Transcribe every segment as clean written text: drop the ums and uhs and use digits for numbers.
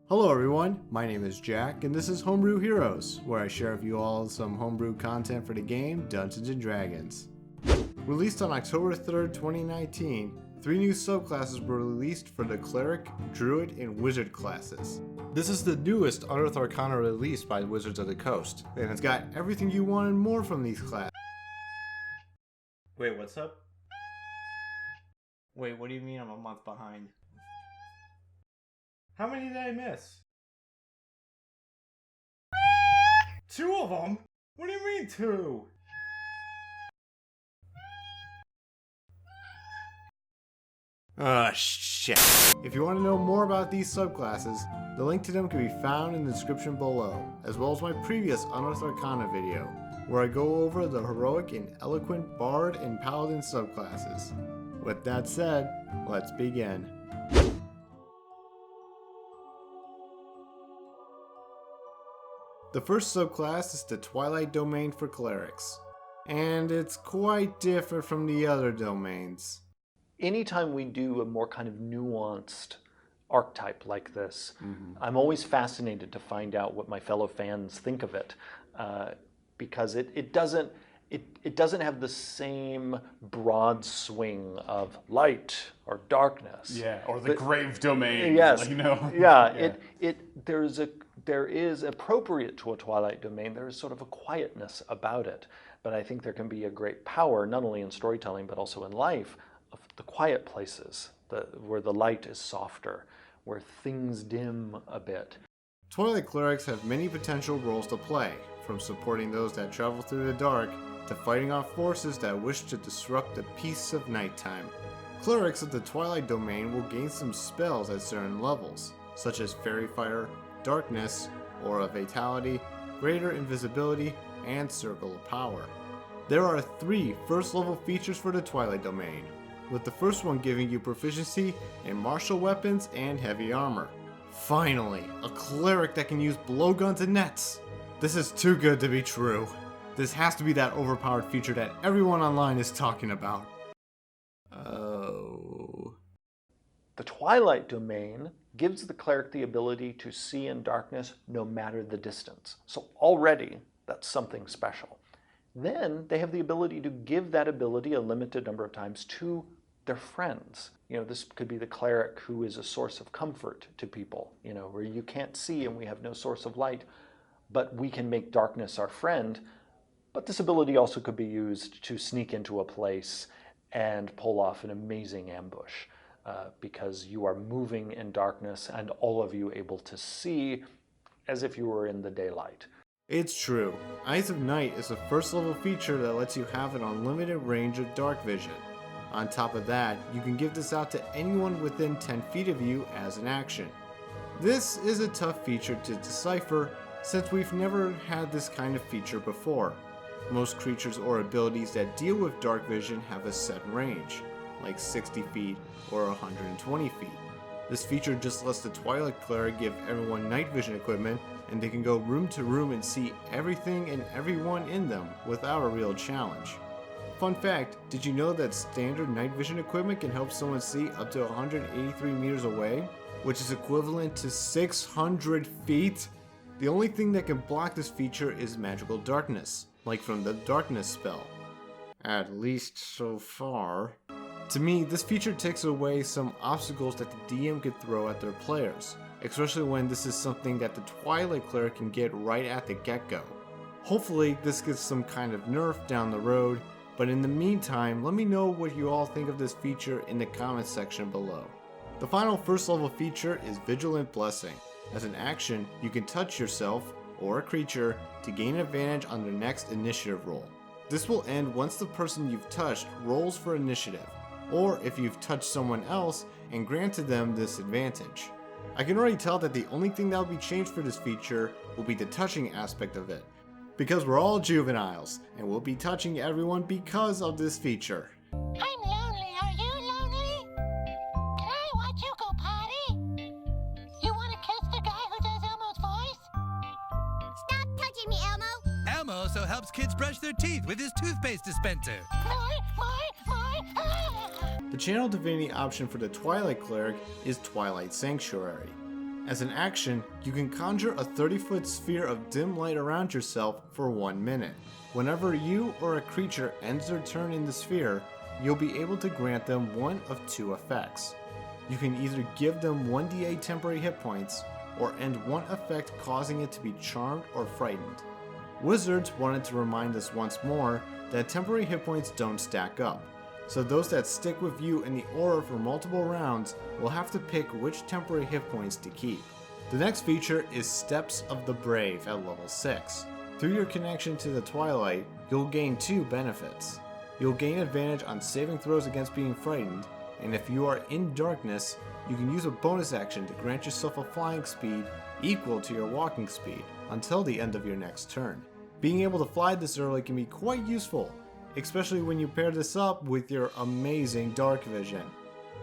Hello everyone, my name is Jack and this is Homebrew Heroes, where I share with you all some homebrew content for the game Dungeons & Dragons. Released on October 3rd, 2019, 3 new subclasses were released for the Cleric, Druid, and Wizard classes. This is the newest Unearthed Arcana released by Wizards of the Coast, and it's got everything you want and more from these classes. Wait, what's up? Wait, what do you mean I'm a month behind? How many did I miss? 2 of them? What do you mean 2? Shit. If you want to know more about these subclasses, the link to them can be found in the description below, as well as my previous Unearthed Arcana video, where I go over the heroic and eloquent bard and paladin subclasses. With that said, let's begin. The first subclass is the Twilight domain for clerics, and it's quite different from the other domains. Anytime we do a more kind of nuanced archetype like this, I'm always fascinated to find out what my fellow fans think of it, because it doesn't have the same broad swing of light or darkness. Yeah, or the grave domain. Yes, you know. Yeah. There is appropriate to a Twilight domain. There is sort of a quietness about it, but I think there can be a great power, not only in storytelling but also in life, of the quiet places, where the light is softer, where things dim a bit. Twilight clerics have many potential roles to play, from supporting those that travel through the dark to fighting off forces that wish to disrupt the peace of nighttime. Clerics of the Twilight domain will gain some spells at certain levels, such as Fairy Fire, Darkness, Aura Vitality, Greater Invisibility, and Circle of Power. There are 3 first level features for the Twilight domain, with the first one giving you proficiency in martial weapons and heavy armor. Finally, a cleric that can use blowguns and nets! This is too good to be true. This has to be that overpowered feature that everyone online is talking about. Oh. The Twilight domain gives the cleric the ability to see in darkness no matter the distance. So already, that's something special. Then they have the ability to give that ability a limited number of times to their friends. You know, this could be the cleric who is a source of comfort to people, you know, where you can't see and we have no source of light, but we can make darkness our friend. But this ability also could be used to sneak into a place and pull off an amazing ambush. Because you are moving in darkness and all of you able to see as if you were in the daylight. It's true. Eyes of Night is a first level feature that lets you have an unlimited range of dark vision. On top of that, you can give this out to anyone within 10 feet of you as an action. This is a tough feature to decipher since we've never had this kind of feature before. Most creatures or abilities that deal with dark vision have a set range, like 60 feet or 120 feet. This feature just lets the Twilight Cleric give everyone night vision equipment, and they can go room to room and see everything and everyone in them without a real challenge. Fun fact, did you know that standard night vision equipment can help someone see up to 183 meters away, which is equivalent to 600 feet? The only thing that can block this feature is magical darkness, like from the darkness spell. At least so far. To me, this feature takes away some obstacles that the DM could throw at their players, especially when this is something that the Twilight Cleric can get right at the get-go. Hopefully, this gets some kind of nerf down the road, but in the meantime, let me know what you all think of this feature in the comments section below. The final first level feature is Vigilant Blessing. As an action, you can touch yourself, or a creature, to gain advantage on their next initiative roll. This will end once the person you've touched rolls for initiative, or if you've touched someone else and granted them this advantage. I can already tell that the only thing that will be changed for this feature will be the touching aspect of it, because we're all juveniles, and we'll be touching everyone because of this feature. I'm lonely, are you lonely? Can I watch you go potty? You want to kiss the guy who does Elmo's voice? Stop touching me, Elmo! Elmo also helps kids brush their teeth with his toothpaste dispenser. The channel divinity option for the Twilight Cleric is Twilight Sanctuary. As an action, you can conjure a 30-foot sphere of dim light around yourself for 1 minute. Whenever you or a creature ends their turn in the sphere, you'll be able to grant them one of two effects. You can either give them 1d8 temporary hit points, or end one effect causing it to be charmed or frightened. Wizards wanted to remind us once more that temporary hit points don't stack up, so those that stick with you in the aura for multiple rounds will have to pick which temporary hit points to keep. The next feature is Steps of the Brave at level 6. Through your connection to the Twilight, you'll gain 2 benefits. You'll gain advantage on saving throws against being frightened, and if you are in darkness, you can use a bonus action to grant yourself a flying speed equal to your walking speed until the end of your next turn. Being able to fly this early can be quite useful, especially when you pair this up with your amazing dark vision.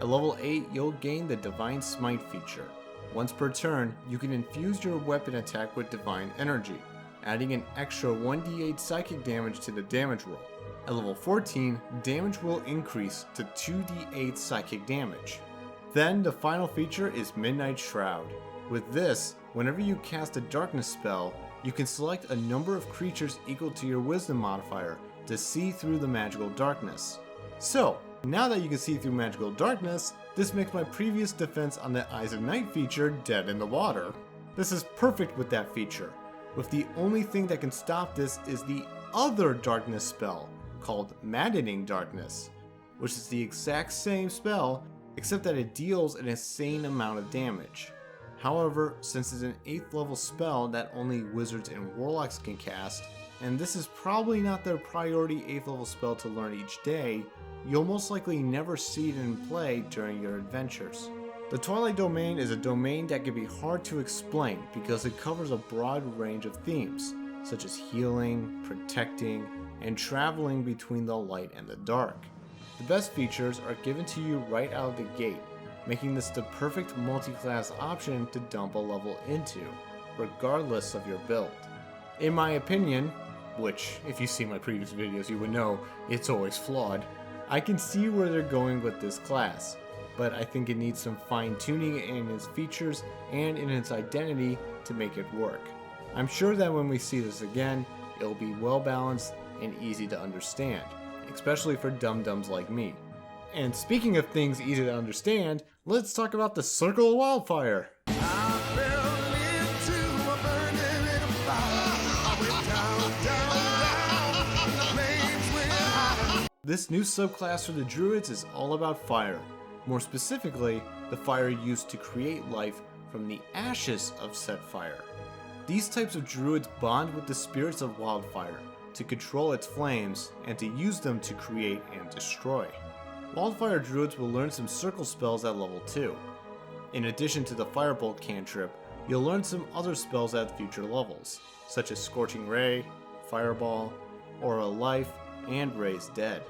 At level 8, you'll gain the Divine Smite feature. Once per turn, you can infuse your weapon attack with divine energy, adding an extra 1d8 psychic damage to the damage roll. At level 14, damage will increase to 2d8 psychic damage. Then the final feature is Midnight Shroud. With this, whenever you cast a darkness spell, you can select a number of creatures equal to your wisdom modifier to see through the magical darkness. So, now that you can see through magical darkness, this makes my previous defense on the Eyes of Night feature dead in the water. This is perfect with that feature, with the only thing that can stop this is the other darkness spell, called Maddening Darkness, which is the exact same spell, except that it deals an insane amount of damage. However, since it's an 8th level spell that only wizards and warlocks can cast, and this is probably not their priority 8th level spell to learn each day, you'll most likely never see it in play during your adventures. The Twilight domain is a domain that can be hard to explain because it covers a broad range of themes, such as healing, protecting, and traveling between the light and the dark. The best features are given to you right out of the gate, making this the perfect multi-class option to dump a level into, regardless of your build. In my opinion, which if you see my previous videos you would know it's always flawed, I can see where they're going with this class, but I think it needs some fine-tuning in its features and in its identity to make it work. I'm sure that when we see this again, it'll be well balanced and easy to understand, especially for dum-dums like me. And speaking of things easy to understand, let's talk about the Circle of Wildfire. This new subclass for the Druids is all about fire. More specifically, the fire used to create life from the ashes of said fire. These types of Druids bond with the spirits of wildfire to control its flames and to use them to create and destroy. Wildfire Druids will learn some circle spells at level 2. In addition to the Firebolt cantrip, you'll learn some other spells at future levels, such as Scorching Ray, Fireball, Aura Life, and Raise Dead.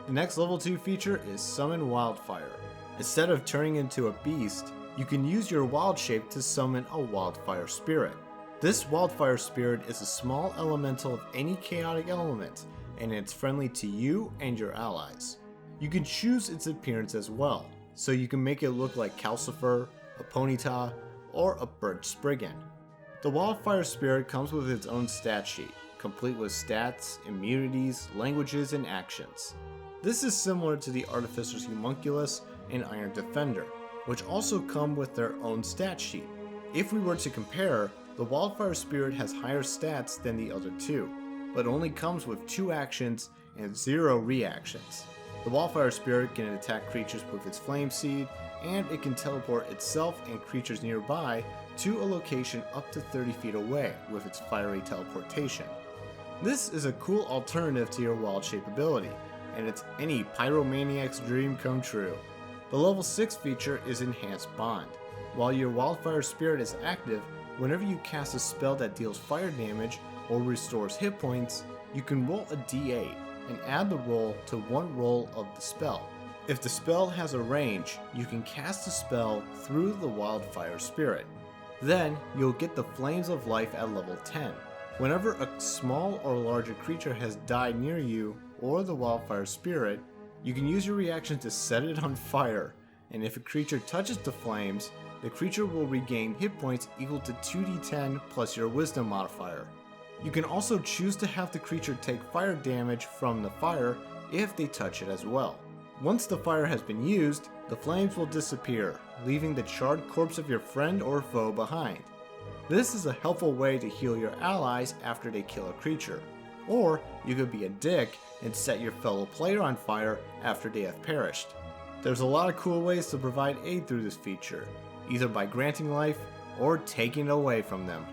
The next level 2 feature is Summon Wildfire. Instead of turning into a beast, you can use your wild shape to summon a Wildfire Spirit. This Wildfire Spirit is a small elemental of any chaotic element, and it's friendly to you and your allies. You can choose its appearance as well, so you can make it look like Calcifer, a Ponyta, or a Birch Spriggan. The Wildfire Spirit comes with its own stat sheet, complete with stats, immunities, languages, and actions. This is similar to the Artificer's Homunculus and Iron Defender, which also come with their own stat sheet. If we were to compare, the Wildfire Spirit has higher stats than the other two, but only comes with 2 actions and 0 reactions. The Wildfire Spirit can attack creatures with its Flame Seed, and it can teleport itself and creatures nearby to a location up to 30 feet away with its Fiery Teleportation. This is a cool alternative to your Wild Shape ability, and it's any pyromaniac's dream come true. The level 6 feature is Enhanced Bond. While your Wildfire Spirit is active, whenever you cast a spell that deals fire damage or restores hit points, you can roll a d8 and add the roll to one roll of the spell. If the spell has a range, you can cast the spell through the Wildfire Spirit. Then, you'll get the Flames of Life at level 10. Whenever a small or larger creature has died near you or the Wildfire Spirit, you can use your reaction to set it on fire, and if a creature touches the flames, the creature will regain hit points equal to 2d10 plus your wisdom modifier. You can also choose to have the creature take fire damage from the fire if they touch it as well. Once the fire has been used, the flames will disappear, leaving the charred corpse of your friend or foe behind. This is a helpful way to heal your allies after they kill a creature. Or you could be a dick and set your fellow player on fire after they have perished. There's a lot of cool ways to provide aid through this feature, either by granting life or taking it away from them.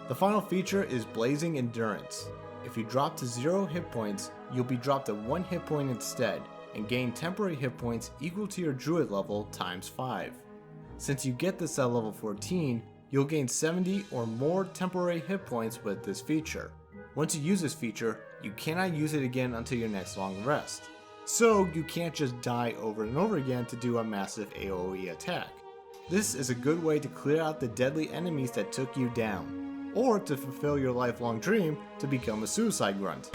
The final feature is Blazing Endurance. If you drop to 0 hit points, you'll be dropped to 1 hit point instead, and gain temporary hit points equal to your druid level times 5. Since you get this at level 14, you'll gain 70 or more temporary hit points with this feature. Once you use this feature, you cannot use it again until your next long rest. So you can't just die over and over again to do a massive AoE attack. This is a good way to clear out the deadly enemies that took you down, or to fulfill your lifelong dream to become a suicide grunt.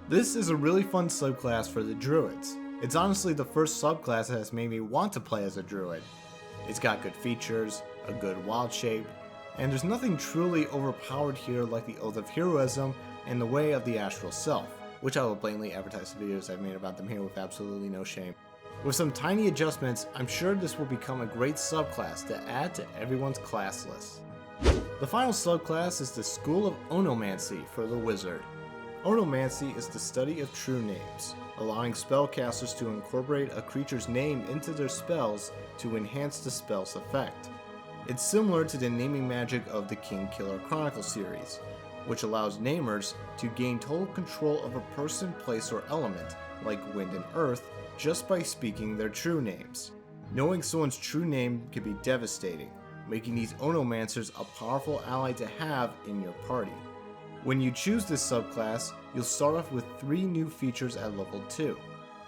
This is a really fun subclass for the druids. It's honestly the first subclass that has made me want to play as a druid. It's got good features, a good wild shape, and there's nothing truly overpowered here like the Oath of Heroism and the Way of the Astral Self, which I will blatantly advertise the videos I've made about them here with absolutely no shame. With some tiny adjustments, I'm sure this will become a great subclass to add to everyone's class list. The final subclass is the School of Onomancy for the Wizard. Onomancy is the study of true names, allowing spellcasters to incorporate a creature's name into their spells to enhance the spell's effect. It's similar to the naming magic of the King Killer Chronicle series, which allows namers to gain total control of a person, place, or element, like wind and earth, just by speaking their true names. Knowing someone's true name can be devastating, making these Onomancers a powerful ally to have in your party. When you choose this subclass, you'll start off with 3 new features at level 2.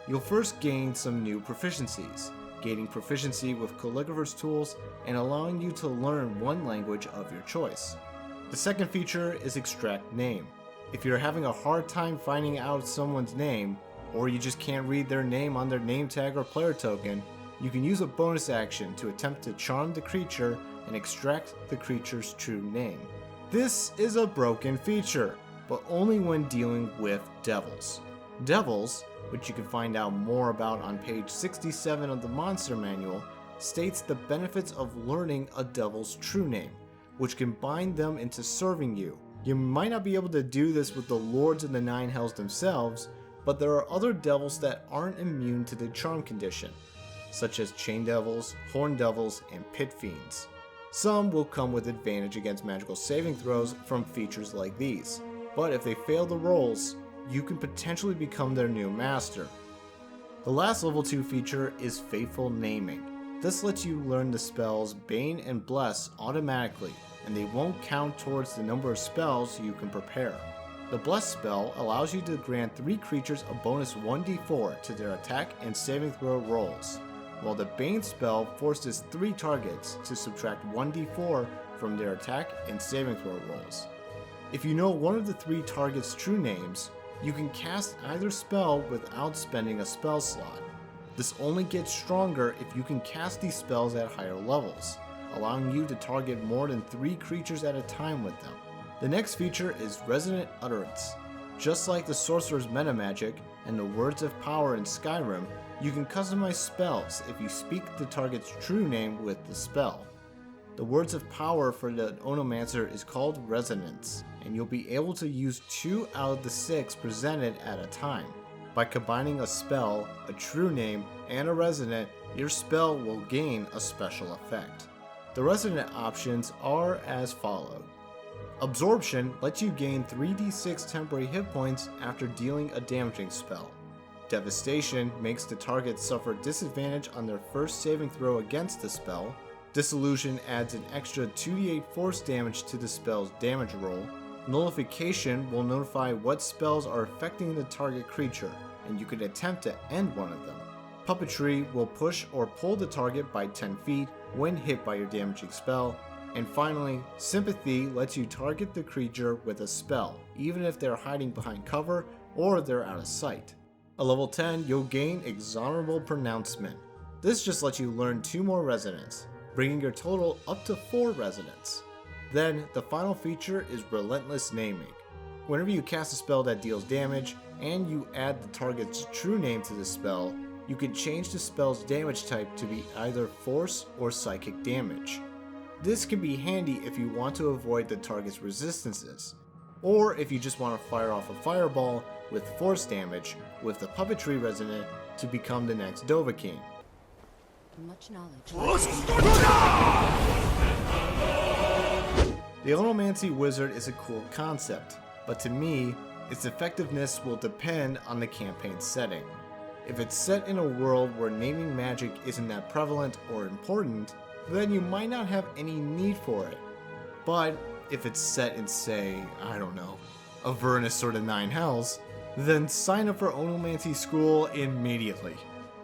You'll first gain some new proficiencies, gaining proficiency with Calligrapher's tools and allowing you to learn one language of your choice. The second feature is Extract Name. If you're having a hard time finding out someone's name, or you just can't read their name on their name tag or player token, you can use a bonus action to attempt to charm the creature and extract the creature's true name. This is a broken feature, but only when dealing with devils. Devils, which you can find out more about on page 67 of the Monster Manual, states the benefits of learning a devil's true name, which can bind them into serving you. You might not be able to do this with the Lords of the Nine Hells themselves, but there are other devils that aren't immune to the charm condition, such as Chain Devils, Horn Devils, and Pit Fiends. Some will come with advantage against magical saving throws from features like these, but if they fail the rolls, you can potentially become their new master. The last level 2 feature is Fateful Naming. This lets you learn the spells Bane and Bless automatically, and they won't count towards the number of spells you can prepare. The Bless spell allows you to grant 3 creatures a bonus 1d4 to their attack and saving throw rolls, while the Bane spell forces 3 targets to subtract 1d4 from their attack and saving throw rolls. If you know one of the 3 targets' true names, you can cast either spell without spending a spell slot. This only gets stronger if you can cast these spells at higher levels, allowing you to target more than 3 creatures at a time with them. The next feature is Resonant Utterance. Just like the Sorcerer's Meta Magic and the Words of Power in Skyrim, you can customize spells if you speak the target's true name with the spell. The Words of Power for the Onomancer is called Resonance, and you'll be able to use 2 out of the 6 presented at a time. By combining a spell, a true name, and a resonant, your spell will gain a special effect. The resonant options are as follows. Absorption lets you gain 3d6 temporary hit points after dealing a damaging spell. Devastation makes the target suffer disadvantage on their first saving throw against the spell. Disillusion adds an extra 2d8 force damage to the spell's damage roll. Nullification will notify what spells are affecting the target creature, and you can attempt to end one of them. Puppetry will push or pull the target by 10 feet when hit by your damaging spell. And finally, Sympathy lets you target the creature with a spell, even if they're hiding behind cover or they're out of sight. At level 10, you'll gain Inexorable Pronouncement. This just lets you learn 2 more resonants, bringing your total up to 4 resonants. Then, the final feature is Relentless Naming. Whenever you cast a spell that deals damage, and you add the target's true name to the spell, you can change the spell's damage type to be either force or psychic damage. This can be handy if you want to avoid the target's resistances, or if you just want to fire off a fireball with force damage with the puppetry resonant to become the next Dovahkiin. Much knowledge. The Onomancy Wizard is a cool concept, but to me, its effectiveness will depend on the campaign setting. If it's set in a world where naming magic isn't that prevalent or important, then you might not have any need for it. But if it's set in, say, I don't know, Avernus or the Nine Hells, then sign up for Onomancy School immediately.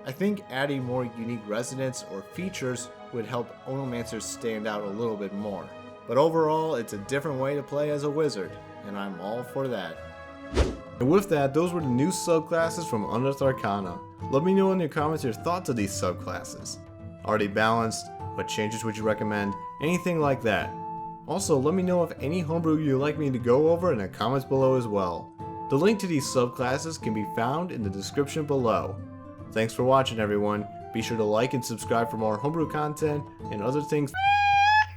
I think adding more unique resonants or features would help Onomancers stand out a little bit more. But overall, it's a different way to play as a wizard, and I'm all for that. And with that, those were the new subclasses from Unearthed Arcana. Let me know in the comments your thoughts of these subclasses. Are they balanced? What changes would you recommend? Anything like that. Also, let me know if any homebrew you'd like me to go over in the comments below as well. The link to these subclasses can be found in the description below. Thanks for watching, everyone. Be sure to like and subscribe for more homebrew content and other things